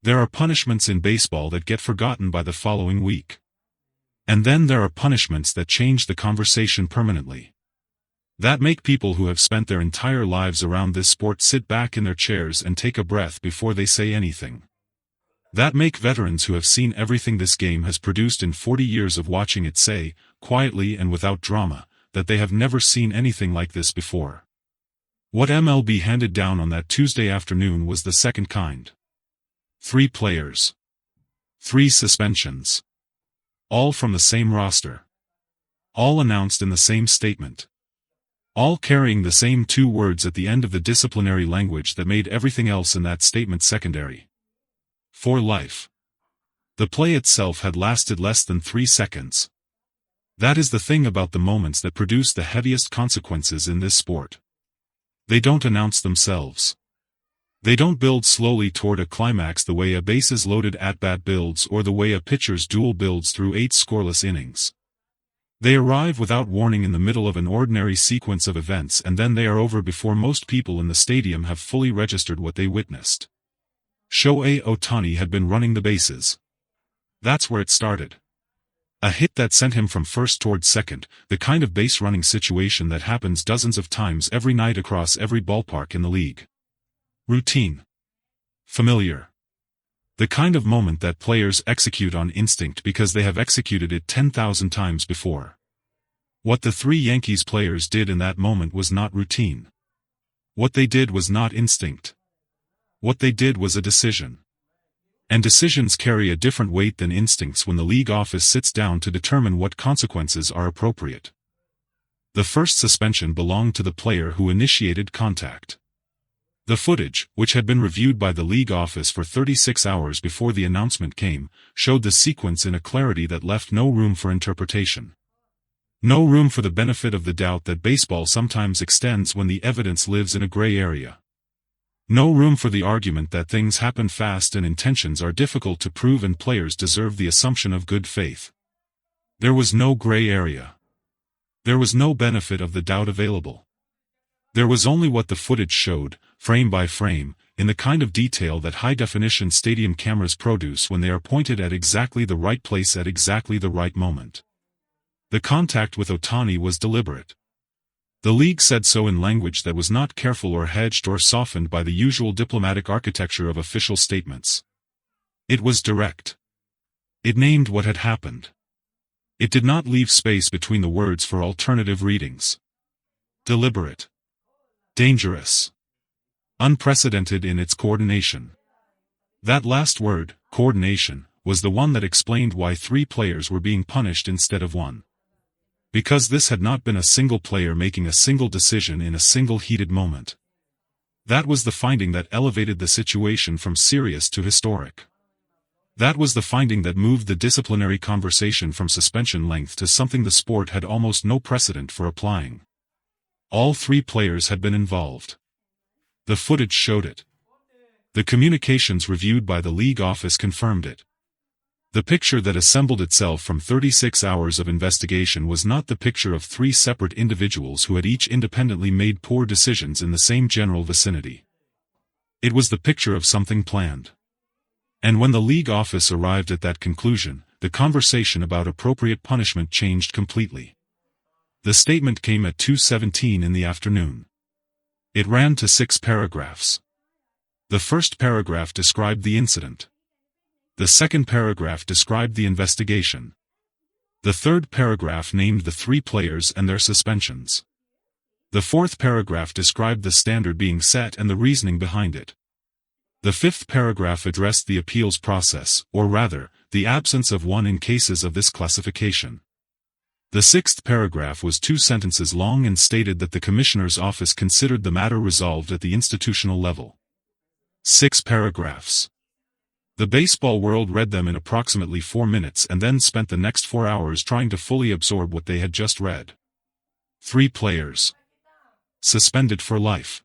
There are punishments in baseball that get forgotten by the following week. And then there are punishments that change the conversation permanently. That make people who have spent their entire lives around this sport sit back in their chairs and take a breath before they say anything. That make veterans who have seen everything this game has produced in 40 years of watching it say, quietly and without drama, that they have never seen anything like this before. What MLB handed down on that Tuesday afternoon was the second kind. 3 players. 3 suspensions. All from the same roster. All announced in the same statement. All carrying the same 2 words at the end of the disciplinary language that made everything else in that statement secondary. For life. The play itself had lasted less than 3 seconds. That is the thing about the moments that produce the heaviest consequences in this sport. They don't announce themselves. They don't build slowly toward a climax the way a bases-loaded at-bat builds or the way a pitcher's duel builds through 8 scoreless innings. They arrive without warning in the middle of an ordinary sequence of events, and then they are over before most people in the stadium have fully registered what they witnessed. Shohei Ohtani had been running the bases. That's where it started. A hit that sent him from first toward second, the kind of base-running situation that happens dozens of times every night across every ballpark in the league. Routine. Familiar. The kind of moment that players execute on instinct because they have executed it 10,000 times before. What the 3 Yankees players did in that moment was not routine. What they did was not instinct. What they did was a decision. And decisions carry a different weight than instincts when the league office sits down to determine what consequences are appropriate. The first suspension belonged to the player who initiated contact. The footage, which had been reviewed by the league office for 36 hours before the announcement came, showed the sequence in a clarity that left no room for interpretation. No room for the benefit of the doubt that baseball sometimes extends when the evidence lives in a gray area. No room for the argument that things happen fast and intentions are difficult to prove and players deserve the assumption of good faith. There was no gray area. There was no benefit of the doubt available. There was only what the footage showed, frame by frame, in the kind of detail that high-definition stadium cameras produce when they are pointed at exactly the right place at exactly the right moment. The contact with Ohtani was deliberate. The league said so in language that was not careful or hedged or softened by the usual diplomatic architecture of official statements. It was direct. It named what had happened. It did not leave space between the words for alternative readings. Deliberate. Dangerous. Unprecedented in its coordination. That last word, coordination, was the one that explained why 3 players were being punished instead of 1. Because this had not been a single player making a single decision in a single heated moment. That was the finding that elevated the situation from serious to historic. That was the finding that moved the disciplinary conversation from suspension length to something the sport had almost no precedent for applying. All 3 players had been involved. The footage showed it. The communications reviewed by the league office confirmed it. The picture that assembled itself from 36 hours of investigation was not the picture of 3 separate individuals who had each independently made poor decisions in the same general vicinity. It was the picture of something planned. And when the league office arrived at that conclusion, the conversation about appropriate punishment changed completely. The statement came at 2:17 in the afternoon. It ran to 6 paragraphs. The first paragraph described the incident. The second paragraph described the investigation. The third paragraph named the 3 players and their suspensions. The fourth paragraph described the standard being set and the reasoning behind it. The fifth paragraph addressed the appeals process, or rather, the absence of one in cases of this classification. The sixth paragraph was 2 sentences long and stated that the commissioner's office considered the matter resolved at the institutional level. 6 paragraphs. The baseball world read them in approximately 4 minutes and then spent the next 4 hours trying to fully absorb what they had just read. 3 players. Suspended for life.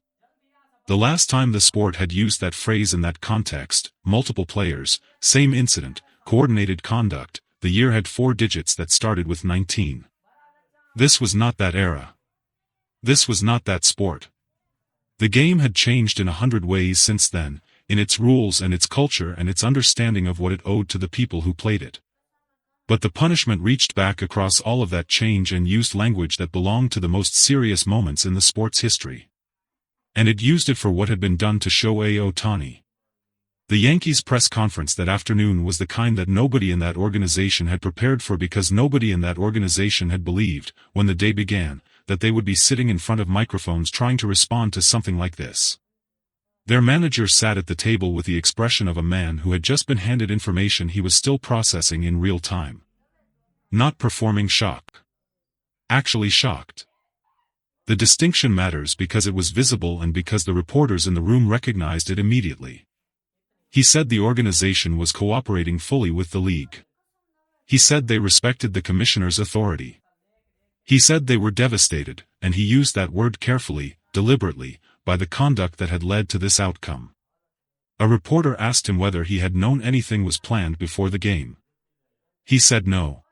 The last time the sport had used that phrase in that context, multiple players, same incident, coordinated conduct, the year had 4 digits that started with 19. This was not that era. This was not that sport. The game had changed in 100 ways since then, in its rules and its culture and its understanding of what it owed to the people who played it. But the punishment reached back across all of that change and used language that belonged to the most serious moments in the sport's history. And it used it for what had been done to Shohei Ohtani. The Yankees press conference that afternoon was the kind that nobody in that organization had prepared for, because nobody in that organization had believed, when the day began, that they would be sitting in front of microphones trying to respond to something like this. Their manager sat at the table with the expression of a man who had just been handed information he was still processing in real time. Not performing shock. Actually shocked. The distinction matters because it was visible and because the reporters in the room recognized it immediately. He said the organization was cooperating fully with the league. He said they respected the commissioner's authority. He said they were devastated, and he used that word carefully, deliberately, by the conduct that had led to this outcome. A reporter asked him whether he had known anything was planned before the game. He said no.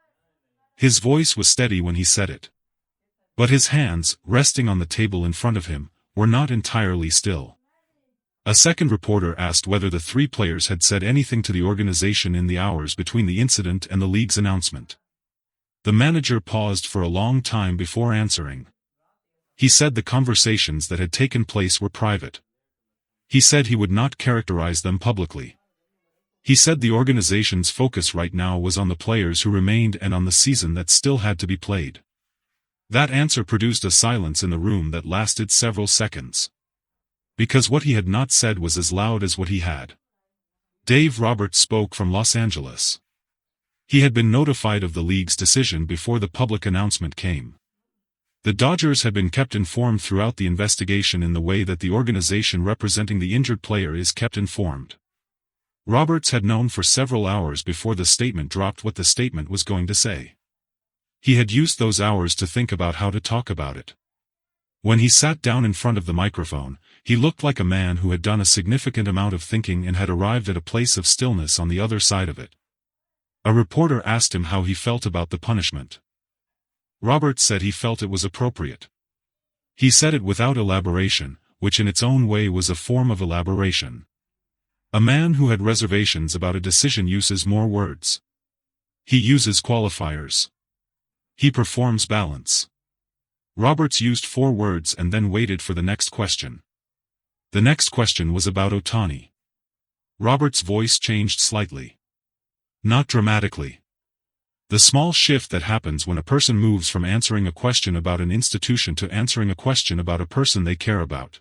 His voice was steady when he said it. But his hands, resting on the table in front of him, were not entirely still. A second reporter asked whether the three players had said anything to the organization in the hours between the incident and the league's announcement. The manager paused for a long time before answering. He said the conversations that had taken place were private. He said he would not characterize them publicly. He said the organization's focus right now was on the players who remained and on the season that still had to be played. That answer produced a silence in the room that lasted several seconds. Because what he had not said was as loud as what he had. Dave Roberts spoke from Los Angeles. He had been notified of the league's decision before the public announcement came. The Dodgers had been kept informed throughout the investigation in the way that the organization representing the injured player is kept informed. Roberts had known for several hours before the statement dropped what the statement was going to say. He had used those hours to think about how to talk about it. When he sat down in front of the microphone, he looked like a man who had done a significant amount of thinking and had arrived at a place of stillness on the other side of it. A reporter asked him how he felt about the punishment. Roberts said he felt it was appropriate. He said it without elaboration, which in its own way was a form of elaboration. A man who had reservations about a decision uses more words. He uses qualifiers. He performs balance. Roberts used 4 words and then waited for the next question. The next question was about Ohtani. Roberts' voice changed slightly. Not dramatically. The small shift that happens when a person moves from answering a question about an institution to answering a question about a person they care about.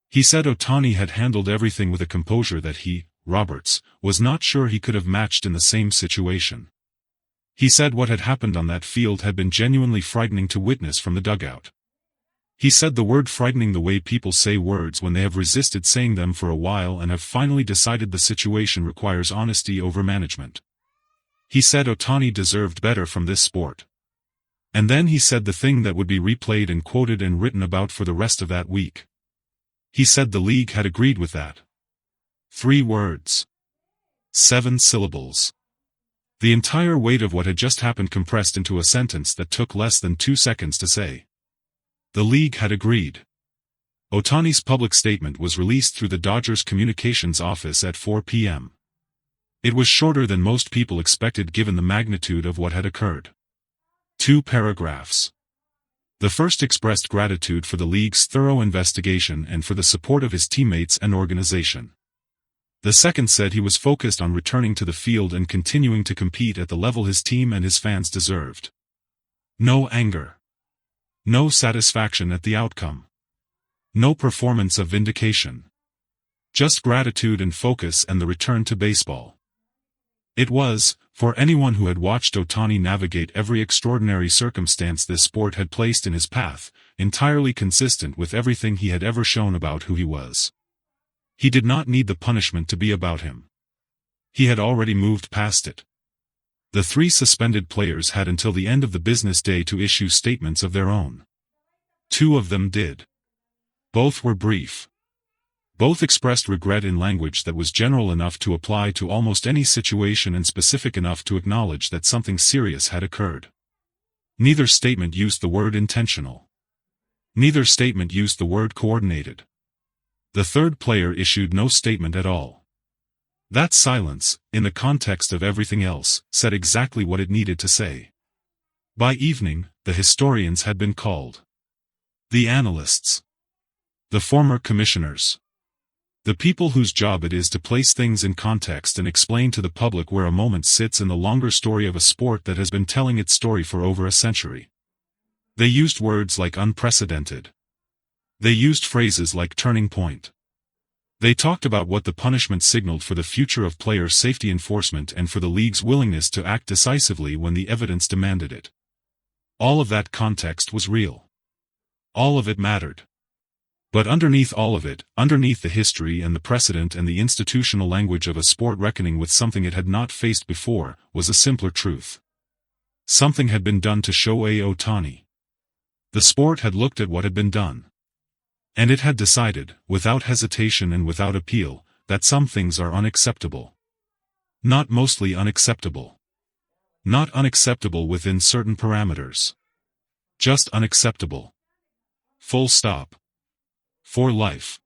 He said Ohtani had handled everything with a composure that he, Roberts, was not sure he could have matched in the same situation. He said what had happened on that field had been genuinely frightening to witness from the dugout. He said the word frightening the way people say words when they have resisted saying them for a while and have finally decided the situation requires honesty over management. He said Ohtani deserved better from this sport. And then he said the thing that would be replayed and quoted and written about for the rest of that week. He said the league had agreed with that. 3 words. 7 syllables. The entire weight of what had just happened compressed into a sentence that took less than 2 seconds to say. The league had agreed. Ohtani's public statement was released through the Dodgers communications office at 4 p.m. It was shorter than most people expected given the magnitude of what had occurred. 2 paragraphs. The first expressed gratitude for the league's thorough investigation and for the support of his teammates and organization. The second said he was focused on returning to the field and continuing to compete at the level his team and his fans deserved. No anger. No satisfaction at the outcome. No performance of vindication. Just gratitude and focus and the return to baseball. It was, for anyone who had watched Ohtani navigate every extraordinary circumstance this sport had placed in his path, entirely consistent with everything he had ever shown about who he was. He did not need the punishment to be about him. He had already moved past it. The 3 suspended players had until the end of the business day to issue statements of their own. 2 of them did. Both were brief. Both expressed regret in language that was general enough to apply to almost any situation and specific enough to acknowledge that something serious had occurred. Neither statement used the word intentional. Neither statement used the word coordinated. The third player issued no statement at all. That silence, in the context of everything else, said exactly what it needed to say. By evening, the historians had been called. The analysts. The former commissioners. The people whose job it is to place things in context and explain to the public where a moment sits in the longer story of a sport that has been telling its story for over a century. They used words like unprecedented. They used phrases like turning point. They talked about what the punishment signaled for the future of player safety enforcement and for the league's willingness to act decisively when the evidence demanded it. All of that context was real. All of it mattered. But underneath all of it, underneath the history and the precedent and the institutional language of a sport reckoning with something it had not faced before, was a simpler truth. Something had been done to Shohei Ohtani. The sport had looked at what had been done. And it had decided, without hesitation and without appeal, that some things are unacceptable. Not mostly unacceptable. Not unacceptable within certain parameters. Just unacceptable. Full stop. For life.